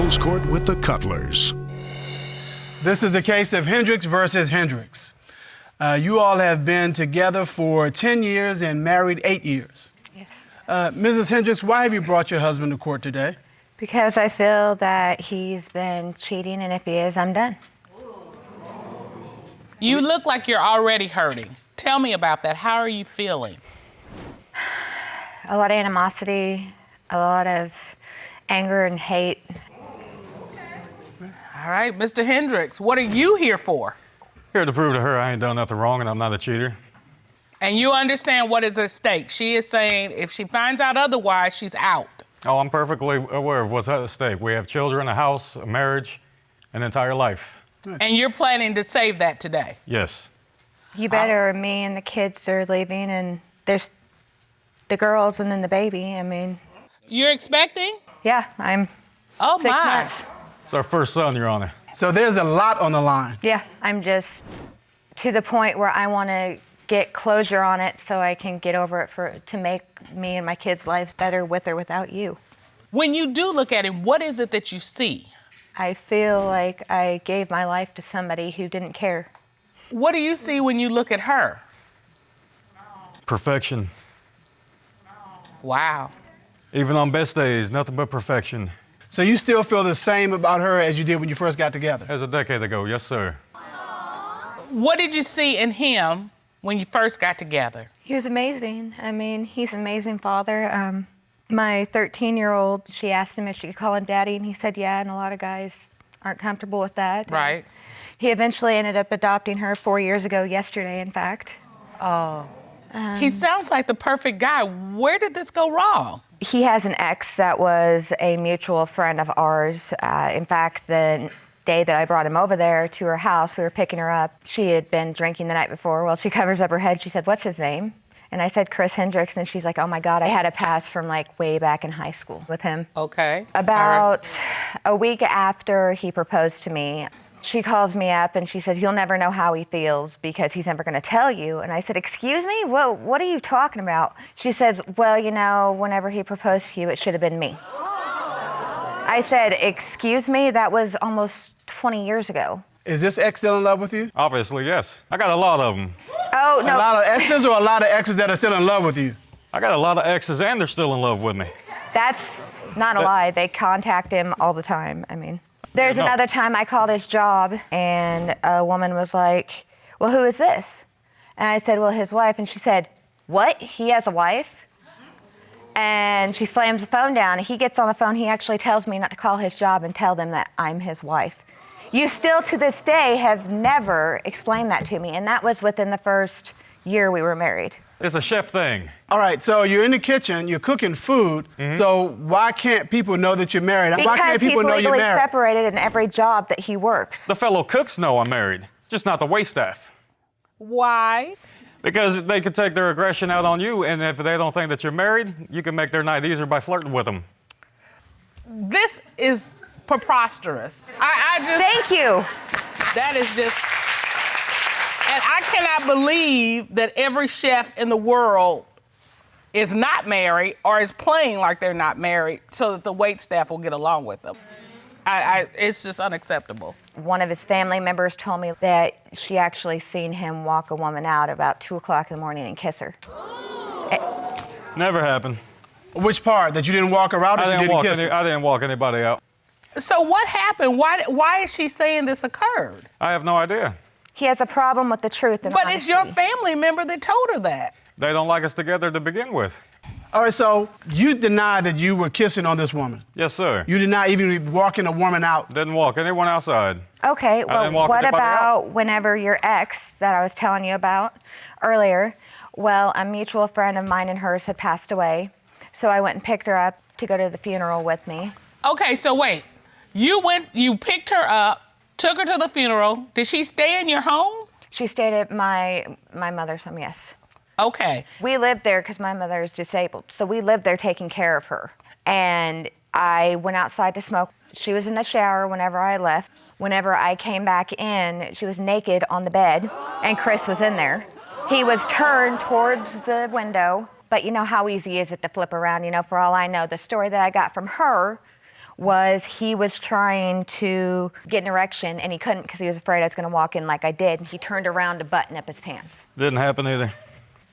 Couples Court with the Cutlers. This is the case of Hendricks versus Hendricks. You all have been together for 10 years and married 8 years. Yes. Mrs. Hendricks, why have you brought your husband to court today? Because I feel that he's been cheating, and if he is, I'm done. You look like you're already hurting. Tell me about that. How are you feeling? A lot of animosity, a lot of anger and hate. All right, Mr. Hendricks, what are you here for? Here to prove to her I ain't done nothing wrong and I'm not a cheater. And you understand what is at stake. She is saying if she finds out otherwise, she's out. Oh, I'm perfectly aware of what's at stake. We have children, a house, a marriage, an entire life. And you're planning to save that today? Yes. You better, me and the kids are leaving, and there's the girls and then the baby. I mean. You're expecting? Yeah, I'm Oh 6 my. months. It's our first son, Your Honor. So there's a lot on the line. Yeah, I'm just to the point where I want to get closure on it so I can get over it to make me and my kids' lives better with or without you. When you do look at it, what is it that you see? I feel like I gave my life to somebody who didn't care. What do you see when you look at her? Perfection. Wow. Even on best days, nothing but perfection. So you still feel the same about her as you did when you first got together? As a decade ago, yes, sir. What did you see in him when you first got together? He was amazing. I mean, he's an amazing father. My 13-year-old, she asked him if she could call him daddy, and he said yeah, and a lot of guys aren't comfortable with that. Right. He eventually ended up adopting her 4 years ago, yesterday, in fact. Oh. He sounds like the perfect guy. Where did this go wrong? He has an ex that was a mutual friend of ours. In fact, the day that I brought him over there to her house, we were picking her up. She had been drinking the night before. Well, she covers up her head. She said, "What's his name?" And I said, "Chris Hendricks." And she's like, "Oh my God, I had a past from like way back in high school with him." Okay. About a week after he proposed to me, she calls me up and she said, "You'll never know how he feels because he's never going to tell you." And I said, "Excuse me? What are you talking about?" She says, "Well, you know, whenever he proposed to you, it should have been me." I said, "Excuse me? That was almost 20 years ago." Is this ex still in love with you? Obviously, yes. I got a lot of them. Oh, no. A lot of exes or a lot of exes that are still in love with you? I got a lot of exes and they're still in love with me. That's not a lie. They contact him all the time. I mean, there's No. another time I called his job and a woman was like, "Well, who is this?" And I said, "Well, his wife." And she said, "What? He has a wife?" And she slams the phone down. He gets on the phone. He actually tells me not to call his job and tell them that I'm his wife. You still, to this day, have never explained that to me. And that was within the first year we were married. It's a chef thing. All right, so you're in the kitchen, you're cooking food, so why can't people know that you're married? Why Because can't he's people know you're legally married? separated in every job that he works. The fellow cooks know I'm married, just not the waitstaff. Why? Because they could take their aggression out on you, and if they don't think that you're married, you can make their night easier by flirting with them. This is preposterous. I just. Thank you. That is just. And I cannot believe that every chef in the world is not married or is playing like they're not married so that the wait staff will get along with them. It's just unacceptable. One of his family members told me that she actually seen him walk a woman out about 2 o'clock in the morning and kiss her. Never happened. Which part? That you didn't walk her out or you didn't kiss her? I didn't walk anybody out. So what happened? Why is she saying this occurred? I have no idea. He has a problem with the truth and But honesty. it's your family member that told her that. They don't like us together to begin with. All right, so you deny that you were kissing on this woman. Yes, sir. You did not even walking a woman out. Didn't walk anyone outside. Okay, well, didn't walk what anybody about whenever your ex that I was telling you about earlier, well, a mutual friend of mine and hers had passed away, so I went and picked her up to go to the funeral with me. Okay, so wait. You picked her up, took her to the funeral. Did she stay in your home? She stayed at my mother's home, yes. Okay. We lived there because my mother is disabled, so we lived there taking care of her. And I went outside to smoke. She was in the shower whenever I left. Whenever I came back in, she was naked on the bed, and Chris was in there. He was turned towards the window, but you know how easy is it to flip around? You know, for all I know, the story that I got from her was he was trying to get an erection and he couldn't because he was afraid I was going to walk in like I did. And he turned around to button up his pants. Didn't happen either.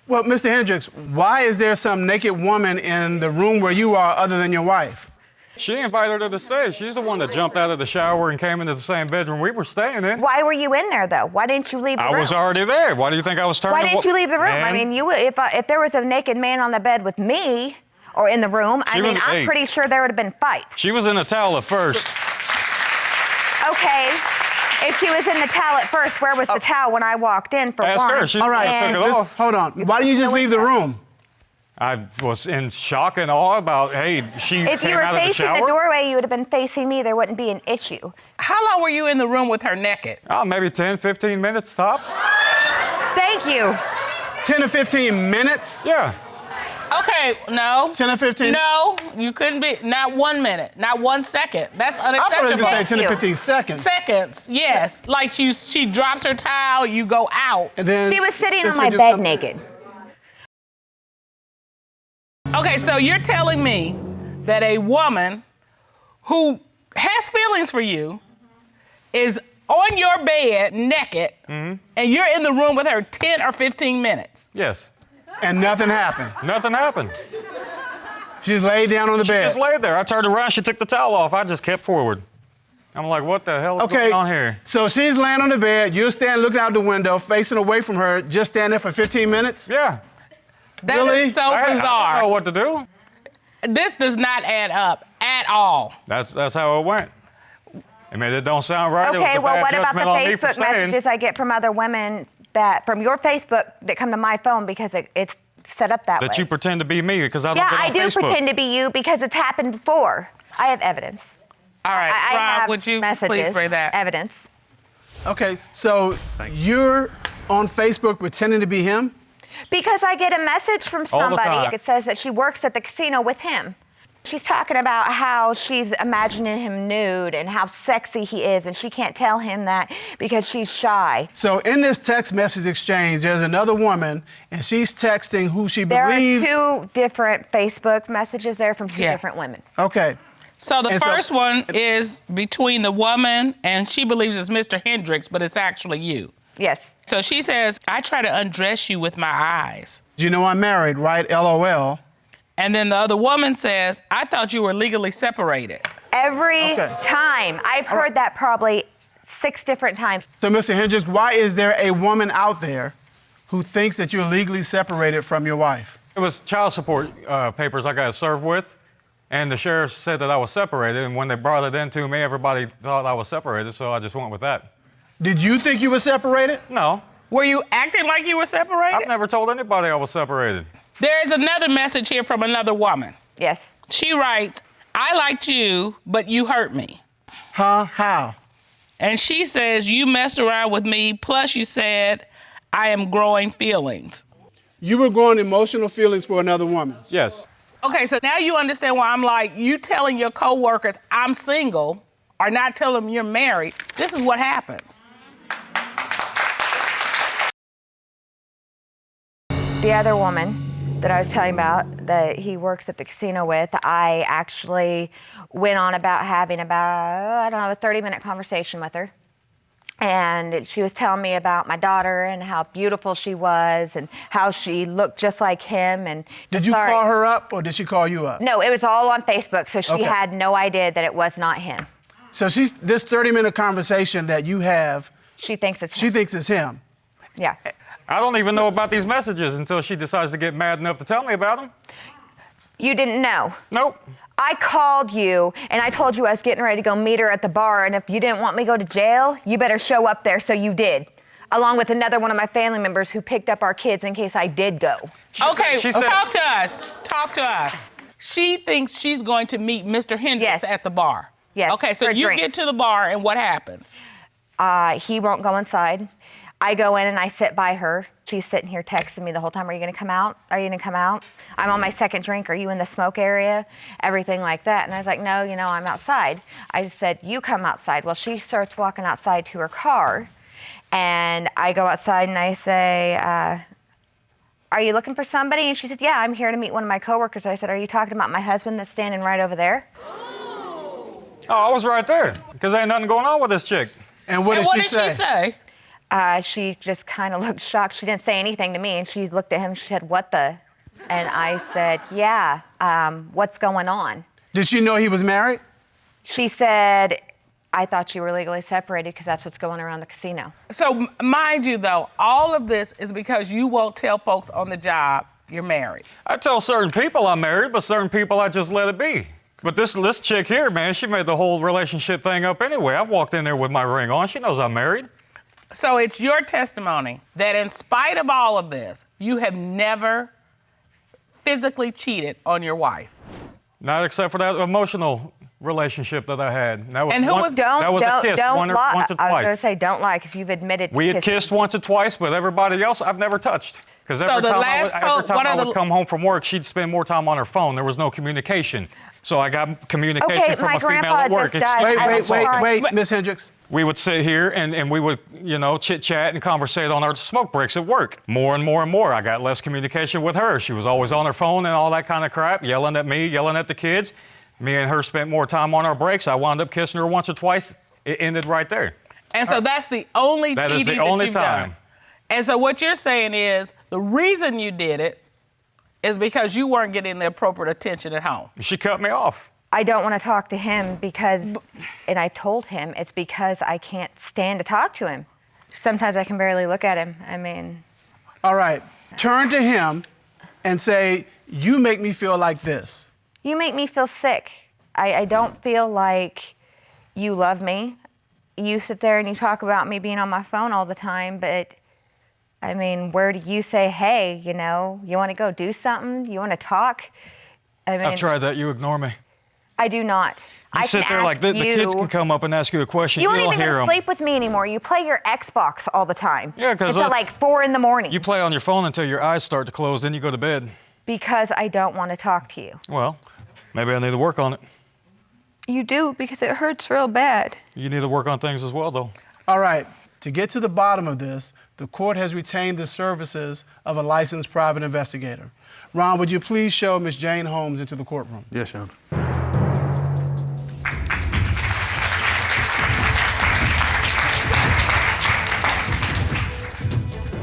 Well, Mr. Hendricks, why is there some naked woman in the room where you are other than your wife? She invited her to stay. She's the one that jumped out of the shower and came into the same bedroom we were staying in. Why were you in there, though? Why didn't you leave the room? I was already there. Why do you think I was turning? Why didn't you leave the room? Man. I mean, if there was a naked man on the bed with me or in the room, I'm pretty sure there would have been fights. She was in a towel at first. Okay. If she was in the towel at first, where was the towel when I walked in for Ask one? her. She All right, took it off. hold on. Why didn't you just leave the room? I was in shock and awe about, hey, she If you came were out of the facing shower. the doorway, you would have been facing me. There wouldn't be an issue. How long were you in the room with her naked? Oh, maybe 10, 15 minutes tops. Thank you. 10 to 15 minutes? Yeah. Okay, no. 10 or 15? No, you couldn't be. Not 1 minute, not 1 second. That's I thought it was unacceptable. going to say 10 to 15 seconds. Seconds, yes. Like she drops her towel, you go out. And then She was sitting on so my just- bed naked. Okay, so you're telling me that a woman who has feelings for you is on your bed naked, and you're in the room with her 10 or 15 minutes. Yes. And nothing happened. Nothing happened. She just laid down on the bed. Just laid there. I turned around. She took the towel off. I just kept forward. I'm like, what the hell is going on here? So she's laying on the bed. You're standing looking out the window, facing away from her, just standing there for 15 minutes? Yeah. That Really? is so I bizarre. don't know what to do. This does not add up at all. That's how it went. I mean, it don't sound right. It was Okay, a well, bad what about judgment on me the for Facebook staying. messages I get from other women from your Facebook that come to my phone because it's set up that way? That you pretend to be me because I don't Yeah, get on I do Facebook. pretend to be you because it's happened before. I have evidence. All right, I Rob, have would you messages, please bring that? evidence. Okay, so you're on Facebook pretending to be him? Because I get a message from All the somebody. time. It says that she works at the casino with him. She's talking about how she's imagining him nude and how sexy he is, and she can't tell him that because she's shy. So in this text message exchange, there's another woman, and she's texting who she There believes. are two different Facebook messages there from two Yeah. different women. Okay. So the And so- first one is between the woman, and she believes it's Mr. Hendricks, but it's actually you. Yes. So she says, I try to undress you with my eyes. You know I'm married, right? LOL. And then the other woman says, I thought you were legally separated. Every Okay. time. I've heard that probably 6 different times. So, Mr. Hendricks, why is there a woman out there who thinks that you're legally separated from your wife? It was child support papers I got served with, and the sheriff said that I was separated, and when they brought it in to me, everybody thought I was separated, so I just went with that. Did you think you were separated? No, Were you acting like you were separated? I've never told anybody I was separated. There's another message here from another woman. Yes. She writes, I liked you, but you hurt me. Huh? How? And she says, you messed around with me, plus you said, I am growing feelings. You were growing emotional feelings for another woman. Yes. Okay, so now you understand why I'm like, you telling your coworkers I'm single or not telling them you're married, this is what happens. The other woman that I was telling about that he works at the casino with, I actually went on about having a 30-minute conversation with her. And she was telling me about my daughter and how beautiful she was and how she looked just like him. And Did you call her up or did she call you up? No, it was all on Facebook, so she Okay. had no idea that it was not him. So this 30-minute conversation that you have, She thinks it's she him. thinks it's him. Yeah. I don't even know about these messages until she decides to get mad enough to tell me about them. You didn't know. Nope. I called you and I told you I was getting ready to go meet her at the bar, and if you didn't want me to go to jail, you better show up there, so you did. Along with another one of my family members who picked up our kids in case I did go. Okay, she said- talk to us. Talk to us. She thinks she's going to meet Mr. Hendricks Yes. at the bar. Yes, Okay, so for you drinks. get to the bar and what happens? He won't go inside. I go in and I sit by her. She's sitting here texting me the whole time. Are you gonna come out? Are you gonna come out? I'm on my second drink. Are you in the smoke area? Everything like that. And I was like, no, I'm outside. I said, you come outside. Well, she starts walking outside to her car. And I go outside and I say, are you looking for somebody? And she said, yeah, I'm here to meet one of my coworkers. I said, are you talking about my husband that's standing right over there? Oh, I was right there, because ain't nothing going on with this chick. And what And did what she did say? she say? She just kind of looked shocked. She didn't say anything to me, and she looked at him. She said, "What the?" And I said, "Yeah, what's going on?" Did she know he was married? She said, "I thought you were legally separated because that's what's going around the casino." So mind you, though, all of this is because you won't tell folks on the job you're married. I tell certain people I'm married, but certain people I just let it be. But this chick here, man, she made the whole relationship thing up anyway. I walked in there with my ring on. She knows I'm married. So it's your testimony that in spite of all of this, you have never physically cheated on your wife. Not except for that emotional relationship that I had. That was And who one- was- that was a kiss don't once or lie. twice. I was going to say, don't lie, because you've admitted. We had kissing. kissed once or twice, but everybody else I've never touched. Because So every the time, last I would come home from work, she'd spend more time on her phone. There was no communication. So I got communication Okay, from my a female grandpa at work. just died. Wait, Miss Hendricks. We would sit here and we would, chit-chat and conversate on our smoke breaks at work. More and more and more. I got less communication with her. She was always on her phone and all that kind of crap, yelling at me, yelling at the kids. Me and her spent more time on our breaks. I wound up kissing her once or twice. It ended right there. And so that's the only That is cheating the only you've time. done. And so what you're saying is the reason you did it is because you weren't getting the appropriate attention at home. She cut me off. I don't want to talk to him because, and I told him, it's because I can't stand to talk to him. Sometimes I can barely look at him. I mean. All right, turn to him and say, you make me feel like this. You make me feel sick. I don't feel like you love me. You sit there and you talk about me being on my phone all the time, but I mean, where do you say, hey, you want to go do something? You want to talk? I mean, I've tried that. You ignore me. I do not. You sit there like the kids can come up and ask you a question. You You don't don't even hear go to them. sleep with me anymore. You play your Xbox all the time. Yeah, 'cause until like 4 a.m. You play on your phone until your eyes start to close, then you go to bed. Because I don't want to talk to you. Well, maybe I need to work on it. You do, because it hurts real bad. You need to work on things as well, though. All right, to get to the bottom of this, the court has retained the services of a licensed private investigator. Ron, would you please show Ms. Jane Holmes into the courtroom? Yes, Your Honor.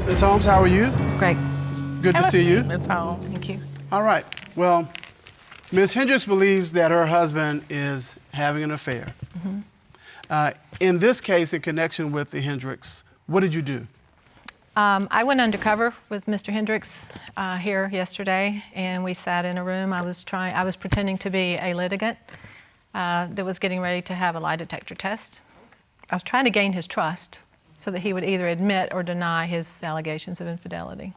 Ms. Holmes, how are you? Great. Good to see you. Ms. Holmes. Thank you. All right, well, Ms. Hendricks believes that her husband is having an affair. In this case, in connection with the Hendricks, what did you do? I went undercover with Mr. Hendricks here yesterday, and we sat in a room. I was pretending to be a litigant that was getting ready to have a lie detector test. I was trying to gain his trust so that he would either admit or deny his allegations of infidelity.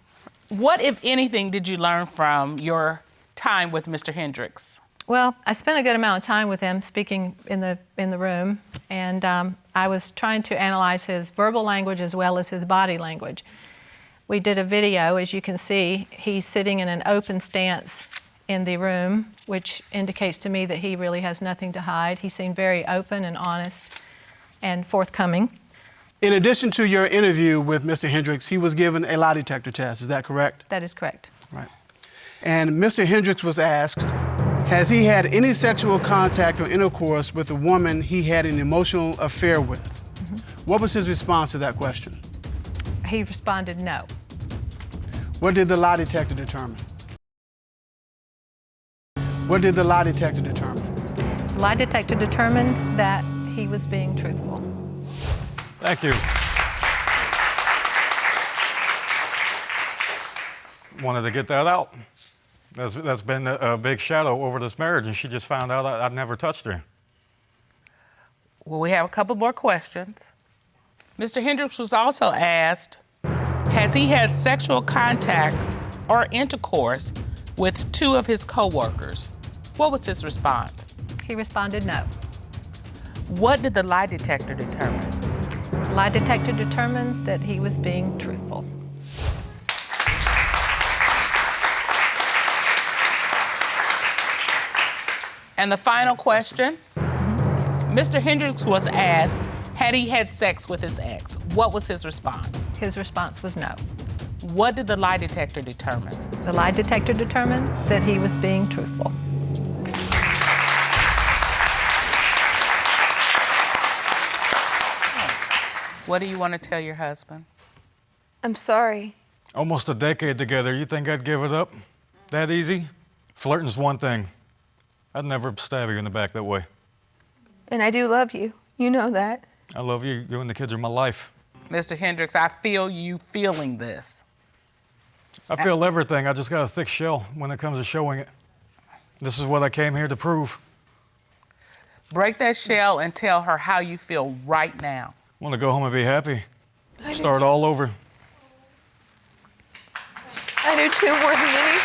What, if anything, did you learn from your time with Mr. Hendricks? Well, I spent a good amount of time with him speaking in the room, and I was trying to analyze his verbal language as well as his body language. We did a video. As you can see, he's sitting in an open stance in the room, which indicates to me that he really has nothing to hide. He seemed very open and honest and forthcoming. In addition to your interview with Mr. Hendricks, he was given a lie detector test, is that correct? That is correct. Right. And Mr. Hendricks was asked, has he had any sexual contact or intercourse with a woman he had an emotional affair with? What was his response to that question? He responded no. What did the lie detector determine? What did the lie detector determine? The lie detector determined that he was being truthful. Thank you. Wanted to get that out. That's been a big shadow over this marriage, and she just found out I'd never touched her. Well, we have a couple more questions. Mr. Hendricks was also asked, has he had sexual contact or intercourse with 2 of his co-workers? What was his response? He responded no. What did the lie detector determine? The lie detector determined that he was being truthful. And the final question, Mr. Hendricks was asked, had he had sex with his ex? What was his response? His response was no. What did the lie detector determine? The lie detector determined that he was being truthful. What do you want to tell your husband? I'm sorry. Almost a decade together. You think I'd give it up? That easy? Flirting's one thing. I'd never stab you in the back that way. And I do love you. You know that. I love you. You and the kids are my life. Mr. Hendricks, I feel you feeling this. I feel everything. I just got a thick shell when it comes to showing it. This is what I came here to prove. Break that shell and tell her how you feel right now. I want to go home and be happy. Start all over. I do too, more than any.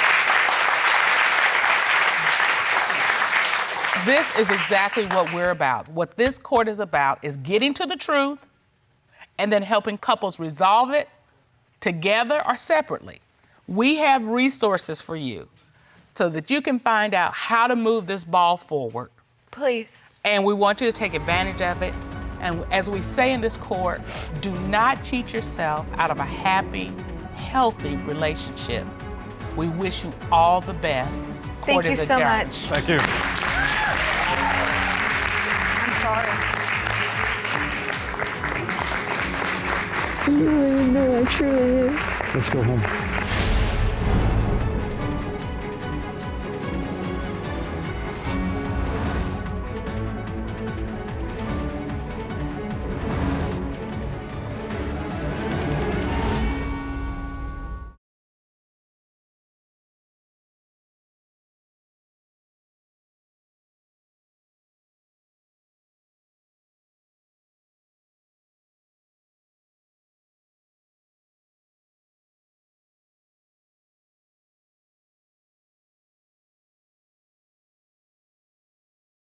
This is exactly what we're about. What this court is about is getting to the truth and then helping couples resolve it together or separately. We have resources for you so that you can find out how to move this ball forward. Please. And we want you to take advantage of it. And as we say in this court, do not cheat yourself out of a happy, healthy relationship. We wish you all the best. Thank you so much. Thank you. I'm sorry. Let's go home.